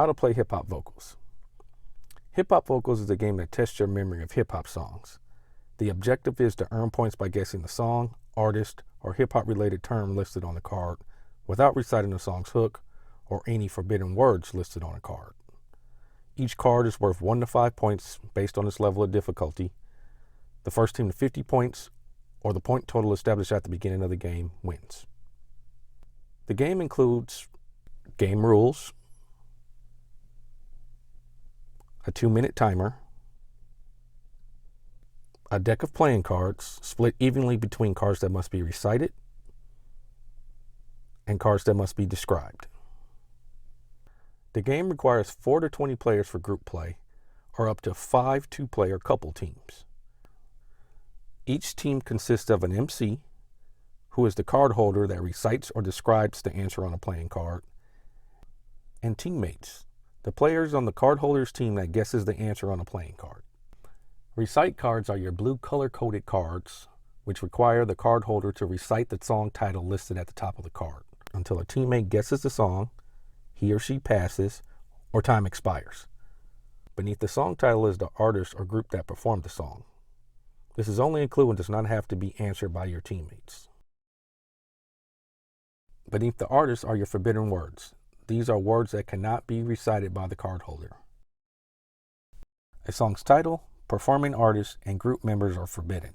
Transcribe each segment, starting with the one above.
How to play hip-hop vocals. Hip-hop vocals is a game that tests your memory of hip-hop songs. The objective is to earn points by guessing the song, artist, or hip-hop related term listed on the card without reciting the song's hook or any forbidden words listed on a card. Each card is worth 1 to 5 points based on its level of difficulty. The first team to 50 points, or the point total established at the beginning of the game, wins. The game includes game rules, a 2-minute timer, a deck of playing cards split evenly between cards that must be recited and cards that must be described. The game requires 4 to 20 players for group play, or up to 5 2-player couple teams. Each team consists of an MC, who is the card holder that recites or describes the answer on a playing card, and teammates, the players on the card holder's team that guesses the answer on a playing card. Recite cards are your blue color-coded cards, which require the card holder to recite the song title listed at the top of the card until a teammate guesses the song, he or she passes, or time expires. Beneath the song title is the artist or group that performed the song. This is only a clue and does not have to be answered by your teammates. Beneath the artist are your forbidden words. These are words that cannot be recited by the card holder. A song's title, performing artist, and group members are forbidden.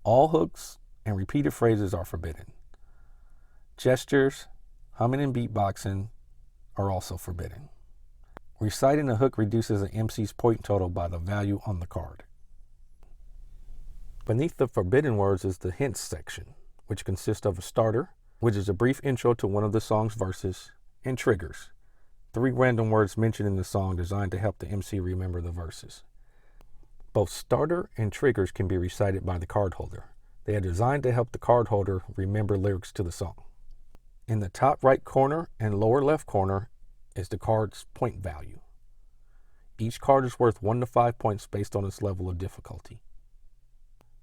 All hooks and repeated phrases are forbidden. Gestures, humming, and beatboxing are also forbidden. Reciting a hook reduces an MC's point total by the value on the card. Beneath the forbidden words is the hints section, which consists of a starter, which is a brief intro to one of the song's verses, and triggers, 3 random words mentioned in the song designed to help the MC remember the verses. Both starter and triggers can be recited by the card holder. They are designed to help the card holder remember lyrics to the song. In the top right corner and lower left corner is the card's point value. Each card is worth 1 to 5 points based on its level of difficulty.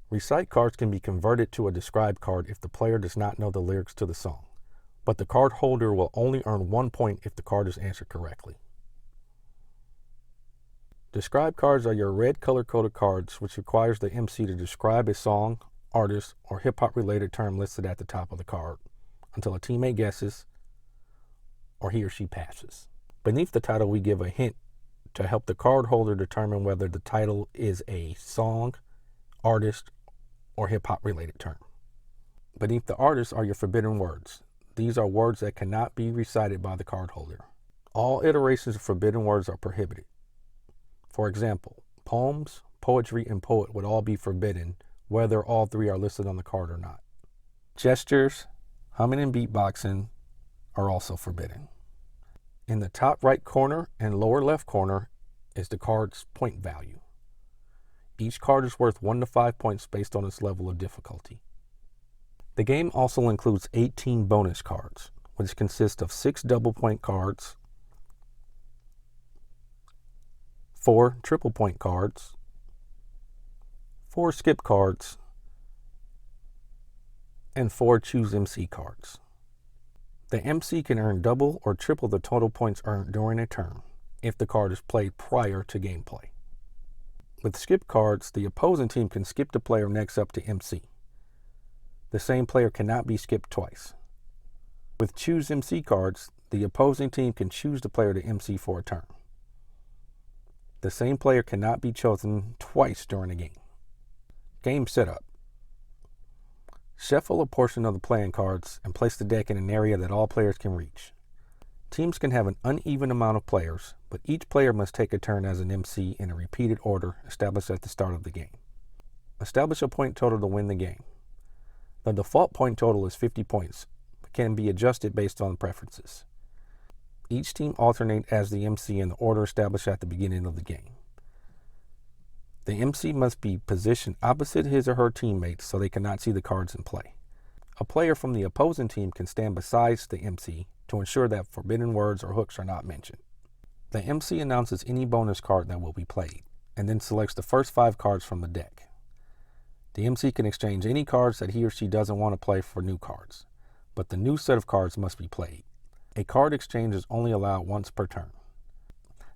Recite cards can be converted to a describe card if the player does not know the lyrics to the song, but the card holder will only earn 1 point if the card is answered correctly. Describe cards are your red color-coded cards, which requires the MC to describe a song, artist, or hip-hop related term listed at the top of the card until a teammate guesses or he or she passes. Beneath the title, we give a hint to help the card holder determine whether the title is a song, artist, or hip-hop related term. Beneath the artist are your forbidden words. These are words that cannot be recited by the card holder. All iterations of forbidden words are prohibited. For example, poems, poetry, and poet would all be forbidden, whether all 3 are listed on the card or not. Gestures, humming, and beatboxing are also forbidden. In the top right corner and lower left corner is the card's point value. Each card is worth 1 to 5 points based on its level of difficulty. The game also includes 18 bonus cards, which consist of 6 double point cards, 4 triple point cards, 4 skip cards, and 4 choose MC cards. The MC can earn double or triple the total points earned during a turn if the card is played prior to gameplay. With skip cards, the opposing team can skip the player next up to MC. The same player cannot be skipped twice. With choose MC cards, the opposing team can choose the player to MC for a turn. The same player cannot be chosen twice during a game. Game setup. Shuffle a portion of the playing cards and place the deck in an area that all players can reach. Teams can have an uneven amount of players, but each player must take a turn as an MC in a repeated order established at the start of the game. Establish a point total to win the game. The default point total is 50 points, but can be adjusted based on preferences. Each team alternate as the MC in the order established at the beginning of the game. The MC must be positioned opposite his or her teammates so they cannot see the cards in play. A player from the opposing team can stand beside the MC to ensure that forbidden words or hooks are not mentioned. The MC announces any bonus card that will be played, and then selects the first 5 cards from the deck. The MC can exchange any cards that he or she doesn't want to play for new cards, but the new set of cards must be played. A card exchange is only allowed once per turn.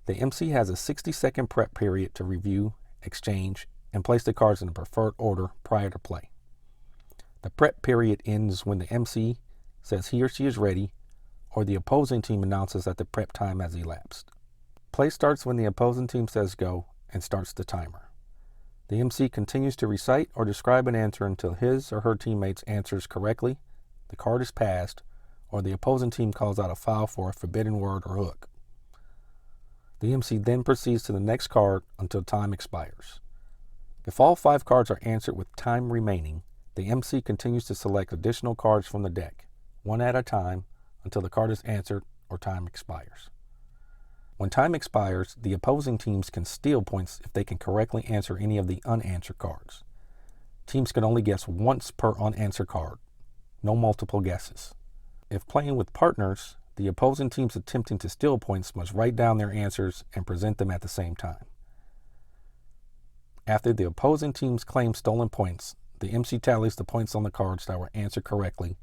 The MC has a 60-second prep period to review, exchange, and place the cards in the preferred order prior to play. The prep period ends when the MC says he or she is ready, or the opposing team announces that the prep time has elapsed. Play starts when the opposing team says go and starts the timer. The MC continues to recite or describe an answer until his or her teammates answers correctly, the card is passed, or the opposing team calls out a foul for a forbidden word or hook. The MC then proceeds to the next card until time expires. If all 5 cards are answered with time remaining, the MC continues to select additional cards from the deck, one at a time, until the card is answered or time expires. When time expires, the opposing teams can steal points if they can correctly answer any of the unanswered cards. Teams can only guess once per unanswered card, no multiple guesses. If playing with partners, the opposing teams attempting to steal points must write down their answers and present them at the same time. After the opposing teams claim stolen points, the MC tallies the points on the cards that were answered correctly,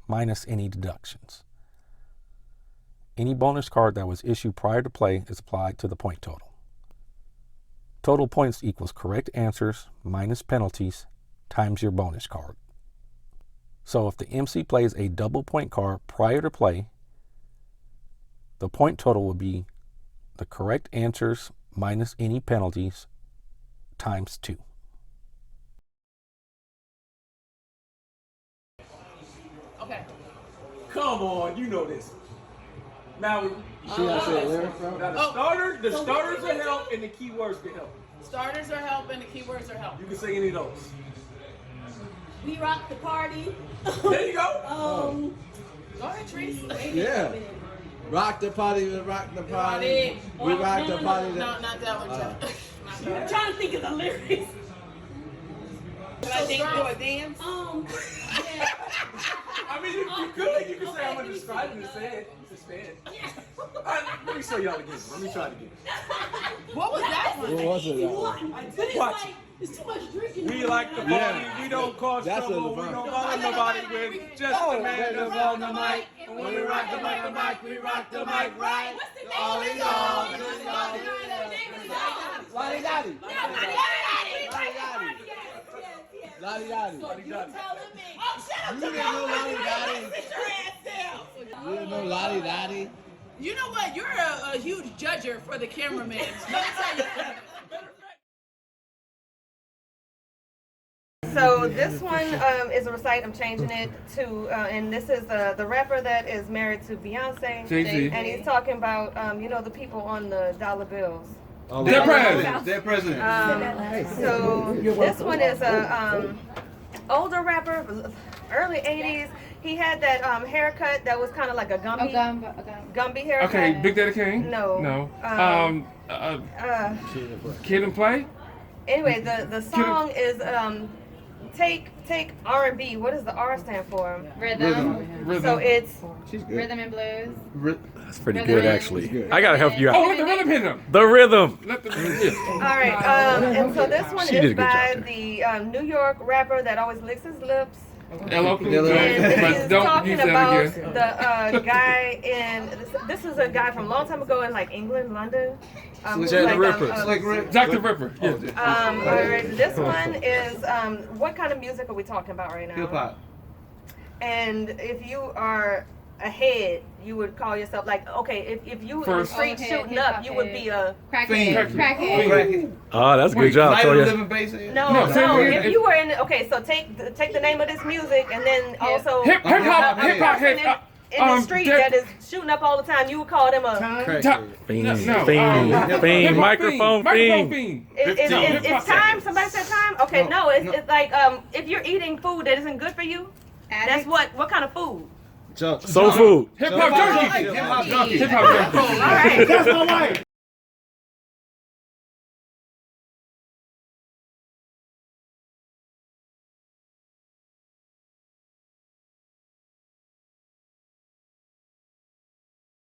minus any deductions. Any bonus card that was issued prior to play is applied to the point total. Total points equals correct answers minus penalties times your bonus card. So if the MC plays a double point card prior to play, the point total will be the correct answers minus any penalties times 2. Okay. Come on, you know this. Now, The starters are help and the keywords can help. Starters are help and the keywords are help. You can say any of those. We rock the party. There you go. Go ahead, Trees. Yeah. Rock the party, we rock the party. We rock the party. No, not that one, Jeff. I'm trying to think of the lyrics. Should I do a dance? Yeah. I mean, you can say I'm going to describe it instead. Let me show y'all again. Let me try it again. What was that one? What was it? But it's Watch. like, it's too much drinking. We like the party. Yeah. We don't cause That's trouble. a We fun. don't bother nobody. We're just the man that's on the mic. And when we rock the mic, we rock the mic right. All in all, Lottie Dottie. Lottie Dottie. You telling me? You didn't know Lottie Dottie. You didn't know Lottie Dottie. You know what? You're a huge judger for the cameraman. Let me tell you. So this one is a recite. I'm changing it to, and this is the rapper that is married to Beyonce. Jay-Z. And he's talking about, the people on the dollar bills. Dead president. Dead president. So this one is a older rapper, early 80s. He had that haircut that was kind of like a Gumby haircut. Okay, Big Daddy Kane? No. No. Kid and Play? Anyway, the song is take R&B. What does the R stand for? Rhythm. So it's She's good. Rhythm and blues. That's pretty good, actually. I gotta help you Oh, out. let the rhythm hit him. The rhythm. Let the rhythm hit him. all right. And so this one She did a is good by job the New York rapper that always licks his lips. L.O. Cool And J, And he's but don't talking use about that again. the guy in. This is a guy from a long time ago in like England, London. who's Jack the like, Ripper. Slick Rick. Dr. Ripper. Yeah. all right. This one is what kind of music are we talking about right now? Hip hop. And if you are ahead, you would call yourself like, okay, if you were in the First. street shooting up, you would be a Crackhead. Crackhead. Crackhead. Oh, that's a Wait, good job, Night of the Toya. Living Bass. no. No, If you were in, okay, so take the name of this music and then also Hip hop. person in the street Dead- that is shooting up all the time, you would call them a. Fiend, No, fiend, microphone Microphone fiend. fiend. It's time. Somebody said time. Okay, no, it's like if you're eating food that isn't good for you. That's what kind of food? Soul food. Hip hop junkie. Hip hop junkie. Hip hop junkie. All right. That's my wife.